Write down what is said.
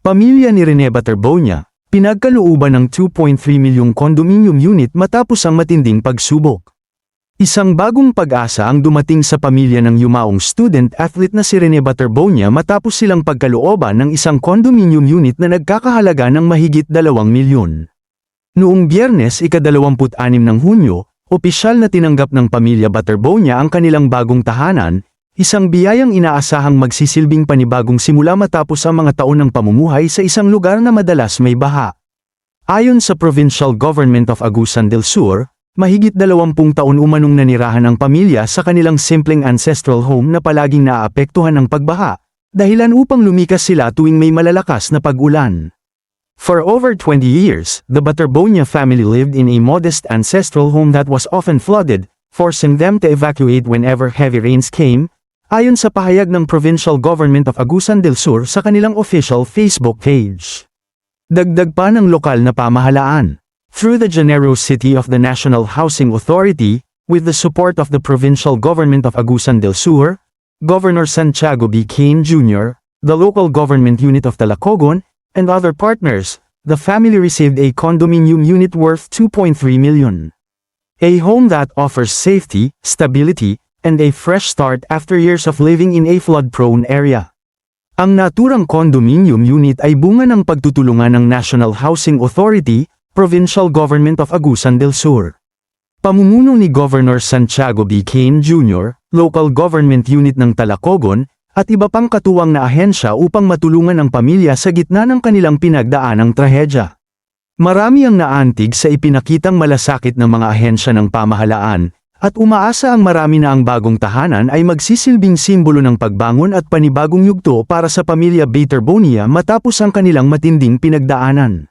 Pamilya ni Rene Baterbonia, pinagkalooban ng 2.3 milyong condominium unit matapos ang matinding pagsubok. Isang bagong pag-asa ang dumating sa pamilya ng yumaong student athlete na si Rene Baterbonia matapos silang pagkalooban ng isang condominium unit na nagkakahalaga ng mahigit 2 milyon. Noong Biyernes, ika-26 ng Hunyo, opisyal na tinanggap ng pamilya Baterbonia ang kanilang bagong tahanan, isang biyayang inaasahang magsisilbing panibagong simula matapos ang mga taon ng pamumuhay sa isang lugar na madalas may baha. Ayon sa Provincial Government of Agusan del Sur, mahigit 20 taon umanong nanirahan ang pamilya sa kanilang simpleng ancestral home na palaging naapektuhan ng pagbaha, dahilan upang lumikas sila tuwing may malalakas na pag-ulan. For over 20 years, the Baterbonia family lived in a modest ancestral home that was often flooded, forcing them to evacuate whenever heavy rains came, ayon sa pahayag ng Provincial Government of Agusan del Sur sa kanilang official Facebook page. Dagdag pa ng lokal na pamahalaan. Through the generosity of the National Housing Authority, with the support of the Provincial Government of Agusan del Sur, Governor Santiago B. Cain Jr., the local government unit of Talacogon, and other partners, the family received a condominium unit worth 2.3 million. A home that offers safety, stability, and a fresh start after years of living in a flood-prone area. Ang naturang condominium unit ay bunga ng pagtutulungan ng National Housing Authority, Provincial Government of Agusan del Sur. Pamumuno ni Governor Santiago B. Cain Jr., Local Government Unit ng Talacogon, at iba pang katuwang na ahensya upang matulungan ang pamilya sa gitna ng kanilang pinagdaanang trahedya. Marami ang naantig sa ipinakitang malasakit ng mga ahensya ng pamahalaan, at umaasa ang marami na ang bagong tahanan ay magsisilbing simbolo ng pagbangon at panibagong yugto para sa pamilya Baterbonia matapos ang kanilang matinding pinagdaanan.